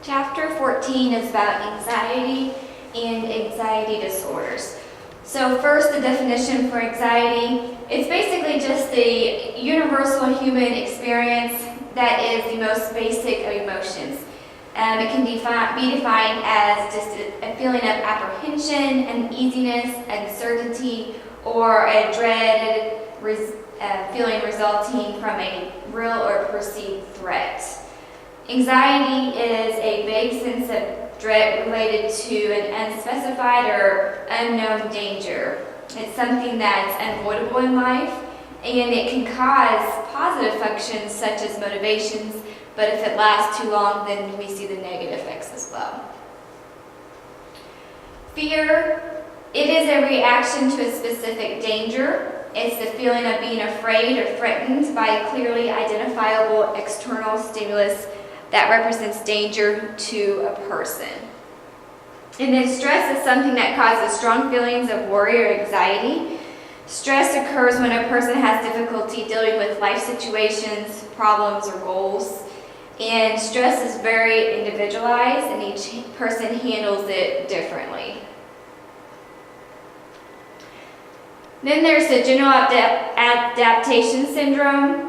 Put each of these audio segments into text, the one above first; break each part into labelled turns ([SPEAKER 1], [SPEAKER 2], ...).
[SPEAKER 1] Chapter 14 is about anxiety and anxiety disorders. So first, the definition for anxiety. It's basically just the universal human experience that is the most basic of emotions. It can be defined as just a feeling of apprehension, uneasiness, uncertainty, or a dread feeling resulting from a real or perceived threat. Anxiety is a vague sense of dread related to an unspecified or unknown danger. It's something that's unavoidable in life, and it can cause positive functions such as motivations, but if it lasts too long, then we see the negative effects as well. Fear, it is a reaction to a specific danger. It's the feeling of being afraid or threatened by a clearly identifiable external stimulus that represents danger to a person. And then stress is something that causes strong feelings of worry or anxiety. Stress occurs when a person has difficulty dealing with life situations, problems, or goals. And stress is very individualized, and each person handles it differently. Then there's the general adaptation syndrome.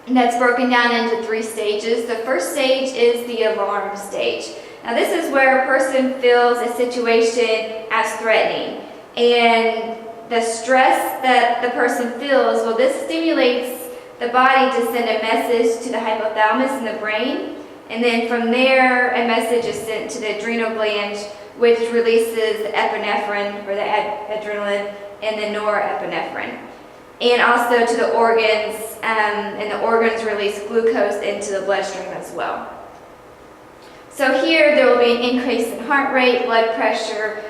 [SPEAKER 1] And that's broken down into 3 stages. The first stage is the alarm stage. Now this is where a person feels a situation as threatening. And the stress that the person feels, well, this stimulates the body to send a message to the hypothalamus in the brain. And then from there, a message is sent to the adrenal gland, which releases the epinephrine, or the adrenaline, and the norepinephrine. And also to the organs, and the organs release glucose into the bloodstream as well. So here there will be an increase in heart rate, blood pressure,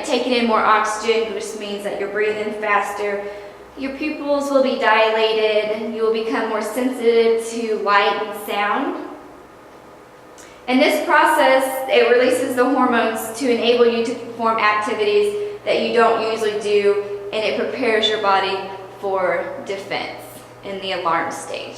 [SPEAKER 1] taking in more oxygen, which means that you're breathing faster. Your pupils will be dilated, you will become more sensitive to light and sound. And this process, it releases the hormones to enable you to perform activities that you don't usually do, and it prepares your body for defense in the alarm stage.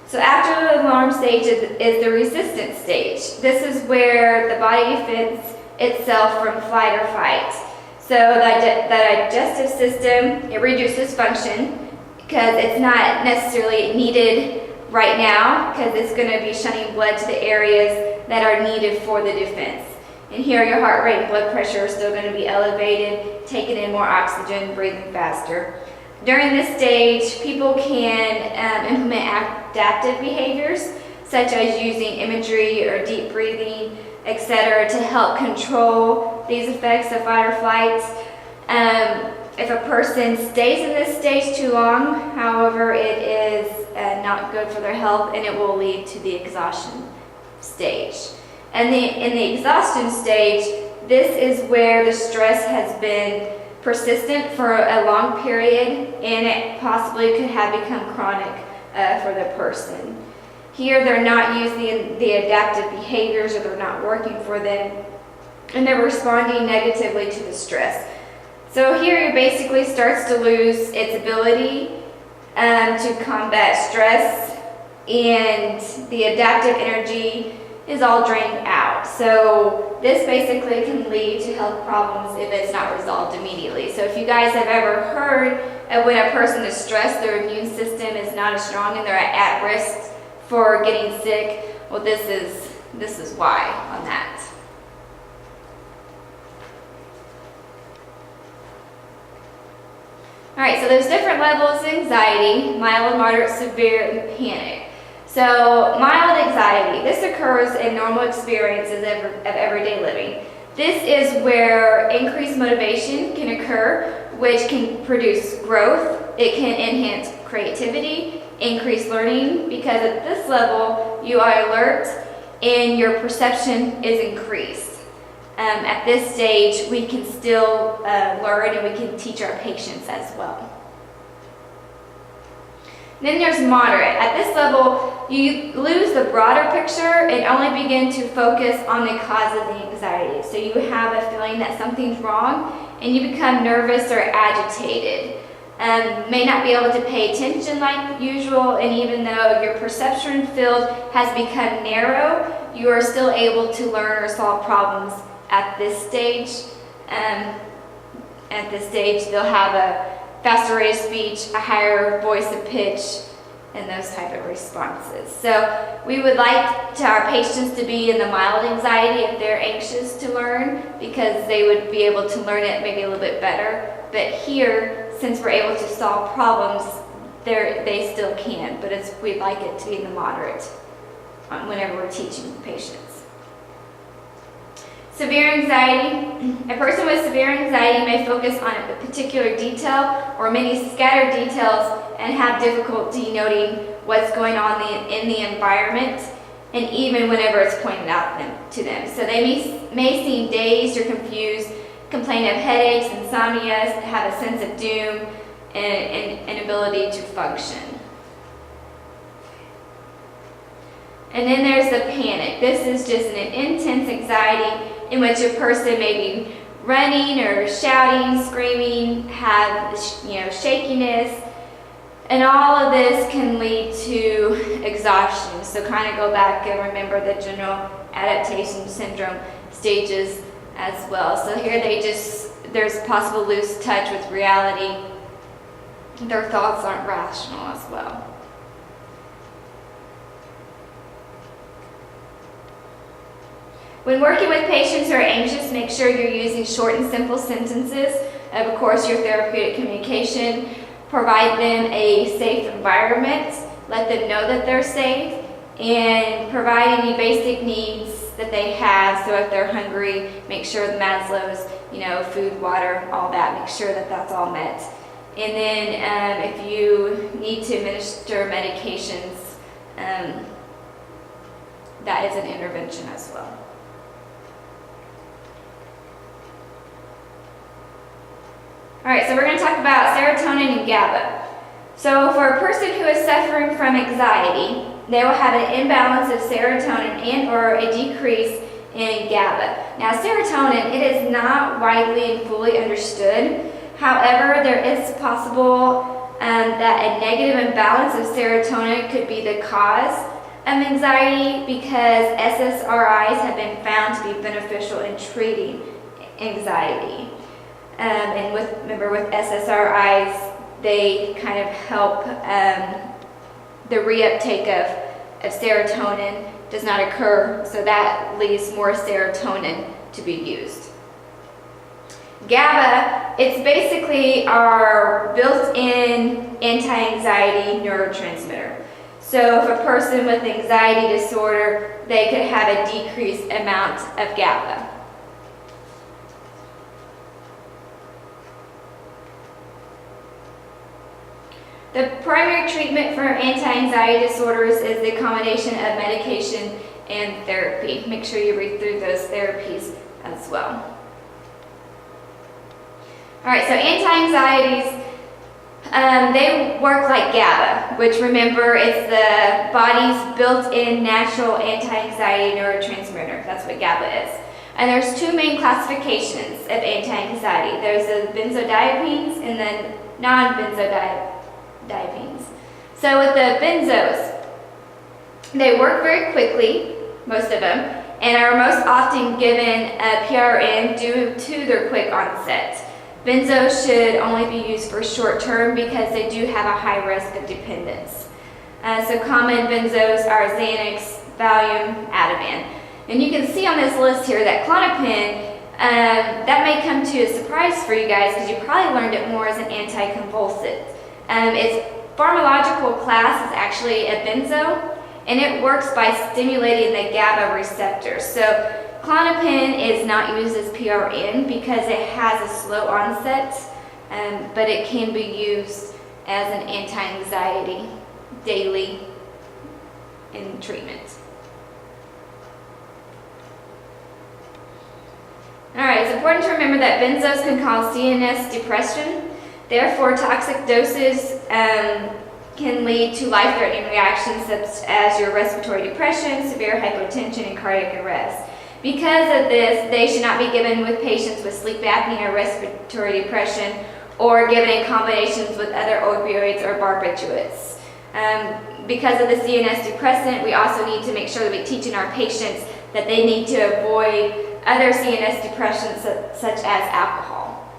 [SPEAKER 1] So after the alarm stage is the resistance stage. This is where the body defends itself from flight or fight. So the digestive system, it reduces function because it's not necessarily needed right now, because it's going to be shunting blood to the areas that are needed for the defense. And here your heart rate and blood pressure are still going to be elevated, taking in more oxygen, breathing faster. During this stage, people can implement adaptive behaviors, such as using imagery or deep breathing, etc., to help control these effects of fight or flight. If a person stays in this stage too long, however, it is not good for their health, and it will lead to the exhaustion stage. And in the exhaustion stage, this is where the stress has been persistent for a long period, and it possibly could have become chronic for the person. Here they're not using the adaptive behaviors, or they're not working for them, and they're responding negatively to the stress. So here it basically starts to lose its ability to combat stress, and the adaptive energy is all drained out. So this basically can lead to health problems if it's not resolved immediately. So if you guys have ever heard of when a person is stressed, their immune system is not as strong and they're at risk for getting sick, well, this is why on that. All right, so there's different levels of anxiety: mild, moderate, severe, and panic. So mild anxiety, this occurs in normal experiences of everyday living. This is where increased motivation can occur, which can produce growth. It can enhance creativity, increase learning, because at this level you are alert and your perception is increased. At this stage, we can still learn, and we can teach our patients as well. Then there's moderate. At this level, you lose the broader picture and only begin to focus on the cause of the anxiety. So you have a feeling that something's wrong, and you become nervous or agitated. may not be able to pay attention like usual, and even though your perception field has become narrow, you are still able to learn or solve problems at this stage. At this stage, they'll have a faster rate of speech, a higher voice and pitch, and those type of responses. So we would like our patients to be in the mild anxiety if they're anxious to learn, because they would be able to learn it maybe a little bit better. But here, since we're able to solve problems, they still can, but we'd like it to be in the moderate whenever we're teaching patients. Severe anxiety. A person with severe anxiety may focus on a particular detail or many scattered details and have difficulty noting what's going on in the environment, and even whenever it's pointed out to them. So they may seem dazed or confused, complain of headaches, insomnia, have a sense of doom, and inability to function. And then there's the panic. This is just an intense anxiety in which a person may be running or shouting, screaming, have shakiness, and all of this can lead to exhaustion. So kind of go back and remember the general adaptation syndrome stages as well. So here there's possible lose touch with reality. Their thoughts aren't rational as well. When working with patients who are anxious, make sure you're using short and simple sentences. Of course, your therapeutic communication. Provide them a safe environment. Let them know that they're safe. And provide any basic needs that they have. So if they're hungry, make sure the Maslow's, food, water, all that. Make sure that that's all met. And then if you need to administer medications, that is an intervention as well. All right, so we're going to talk about serotonin and GABA. So for a person who is suffering from anxiety, they will have an imbalance of serotonin and or a decrease in GABA. Now serotonin, it is not widely and fully understood. However, there is possible that a negative imbalance of serotonin could be the cause of anxiety, because SSRIs have been found to be beneficial in treating anxiety. And with SSRIs, they kind of help the reuptake of serotonin does not occur, so that leaves more serotonin to be used. GABA, it's basically our built-in anti-anxiety neurotransmitter. So if a person with anxiety disorder, they could have a decreased amount of GABA. The primary treatment for anti-anxiety disorders is the combination of medication and therapy. Make sure you read through those therapies as well. All right, so anti-anxieties, they work like GABA, which remember is the body's built-in natural anti-anxiety neurotransmitter. That's what GABA is. And there's two main classifications of anti-anxiety. There's the benzodiazepines and the non-benzodiazepines. So with the benzos, they work very quickly, most of them, and are most often given a PRN due to their quick onset. Benzos should only be used for short term because they do have a high risk of dependence. So common benzos are Xanax, Valium, Ativan. And you can see on this list here that Klonopin, that may come to a surprise for you guys because you probably learned it more as an anticonvulsant. Its pharmacological class is actually a benzo, and it works by stimulating the GABA receptor. So Klonopin is not used as PRN because it has a slow onset, but it can be used as an anti-anxiety daily in treatment. All right, it's important to remember that benzos can cause CNS depression. Therefore, toxic doses can lead to life-threatening reactions such as your respiratory depression, severe hypotension, and cardiac arrest. Because of this, they should not be given with patients with sleep apnea or respiratory depression or given in combinations with other opioids or barbiturates. Because of the CNS depressant, we also need to make sure that we teach in our patients that they need to avoid other CNS depressants such as alcohol.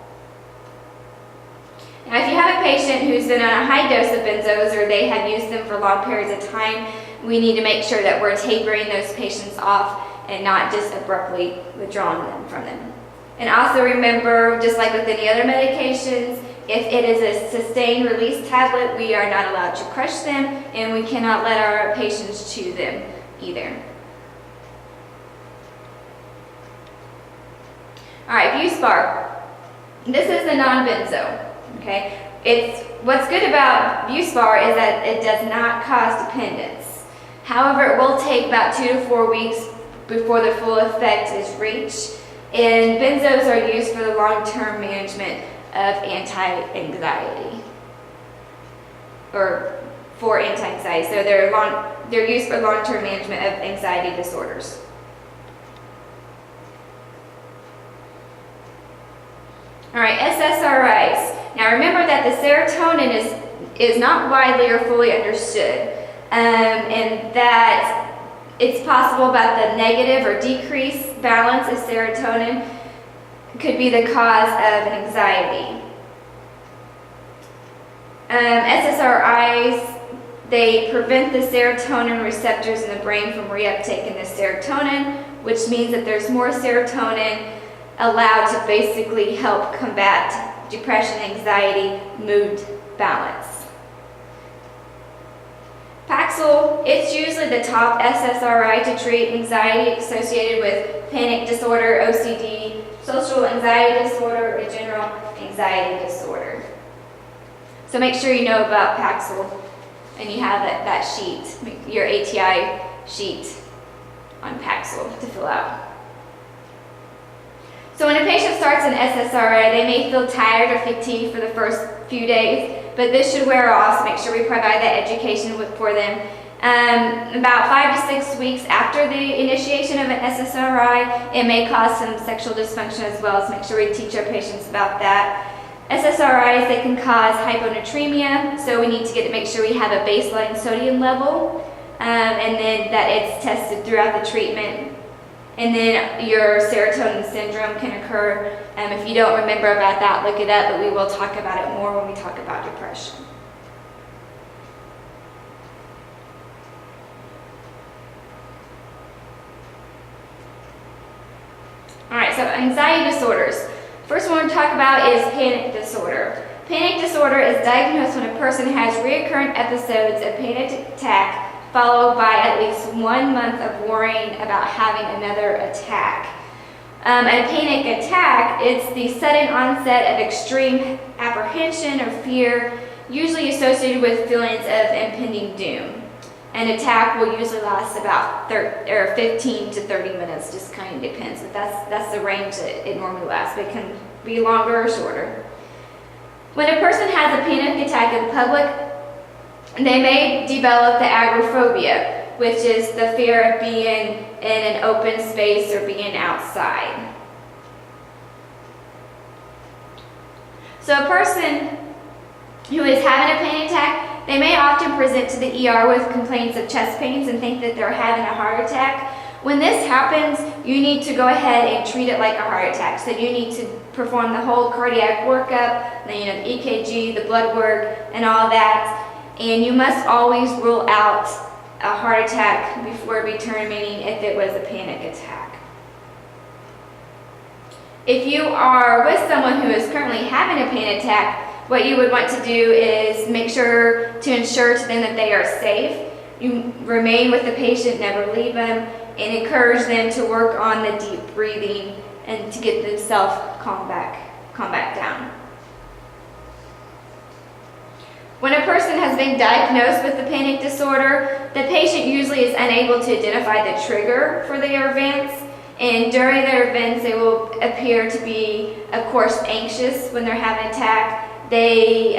[SPEAKER 1] Now, if you have a patient who's been on a high dose of benzos or they have used them for long periods of time, we need to make sure that we're tapering those patients off and not just abruptly withdrawing them from them. And also remember, just like with any other medications, if it is a sustained release tablet, we are not allowed to crush them, and we cannot let our patients chew them either. All right, Buspar. This is the non-benzo, okay? What's good about Buspar is that it does not cause dependence. However, it will take about 2 to 4 weeks before the full effect is reached, and benzos are used for the long-term management of anti-anxiety, or for anti-anxiety. So they're used for long-term management of anxiety disorders. All right, SSRIs. Now remember that the serotonin is not widely or fully understood, and that it's possible that the negative or decreased balance of serotonin could be the cause of anxiety. SSRIs, they prevent the serotonin receptors in the brain from reuptaking the serotonin, which means that there's more serotonin allowed to basically help combat depression, anxiety, mood balance. Paxil, it's usually the top SSRI to treat anxiety associated with panic disorder, OCD, social anxiety disorder, or general anxiety disorder. So make sure you know about Paxil and you have that sheet, your ATI sheet on Paxil to fill out. So when a patient starts an SSRI, they may feel tired or fatigued for the first few days, but this should wear off, so make sure we provide that education for them. About 5 to 6 weeks after the initiation of an SSRI, it may cause some sexual dysfunction as well, so make sure we teach our patients about that. SSRIs, they can cause hyponatremia, so we need to make sure we have a baseline sodium level, and then that it's tested throughout the treatment. And then your serotonin syndrome can occur. If you don't remember about that, look it up, but we will talk about it more when we talk about depression. All right, so anxiety disorders. First one we're going to talk about is panic disorder. Panic disorder is diagnosed when a person has recurrent episodes of panic attack followed by at least 1 month of worrying about having another attack. A panic attack, it's the sudden onset of extreme apprehension or fear, usually associated with feelings of impending doom. An attack will usually last about 15 to 30 minutes, just kind of depends, but that's the range that it normally lasts, but it can be longer or shorter. When a person has a panic attack in public, they may develop the agoraphobia, which is the fear of being in an open space or being outside. So a person who is having a panic attack, they may often present to the ER with complaints of chest pains and think that they're having a heart attack. When this happens, you need to go ahead and treat it like a heart attack. So you need to perform the whole cardiac workup, the EKG, the blood work, and all that. And you must always rule out a heart attack before determining if it was a panic attack. If you are with someone who is currently having a panic attack, what you would want to do is make sure to ensure to them that they are safe. You remain with the patient, never leave them, and encourage them to work on the deep breathing and to get themselves calm back down. When a person has been diagnosed with the panic disorder, the patient usually is unable to identify the trigger for their events, and during their events they will appear to be, of course, anxious when they're having an attack. They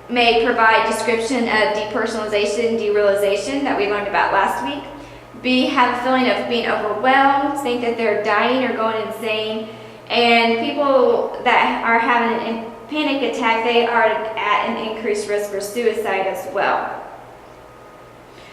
[SPEAKER 1] may provide description of depersonalization, derealization that we learned about last week. B, have a feeling of being overwhelmed, think that they're dying or going insane, and people that are having panic attack, they are at an increased risk for suicide as well.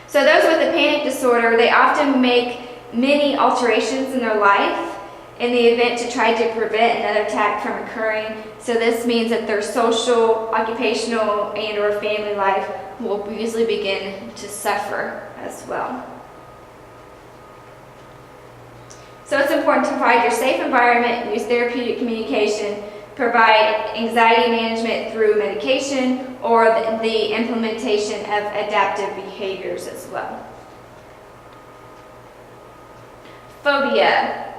[SPEAKER 1] So those with a panic disorder, they often make many alterations in their life in the event to try to prevent another attack from occurring. So this means that their social, occupational, and or family life will usually begin to suffer as well. So it's important to provide your safe environment, use therapeutic communication, provide anxiety management through medication or the implementation of adaptive behaviors as well. Phobia.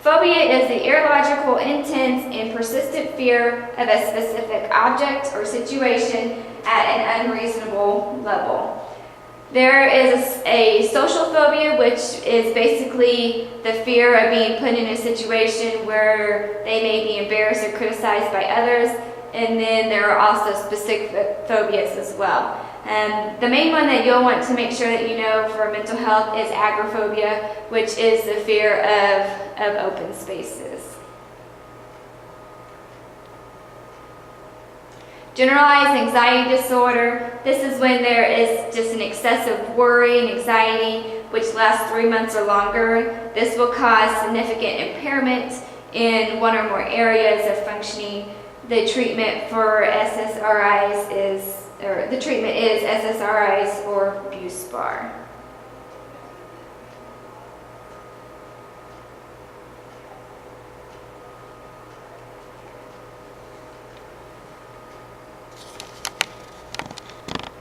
[SPEAKER 1] Phobia is the illogical, intense, and persistent fear of a specific object or situation at an unreasonable level. There is a social phobia, which is basically the fear of being put in a situation where they may be embarrassed or criticized by others. And then there are also specific phobias as well. The main one that you'll want to make sure that you know for mental health is agoraphobia, which is the fear of open spaces. Generalized anxiety disorder. This is when there is just an excessive worry and anxiety which lasts 3 months or longer. This will cause significant impairment in one or more areas of functioning. The treatment for SSRIs is SSRIs or Buspar.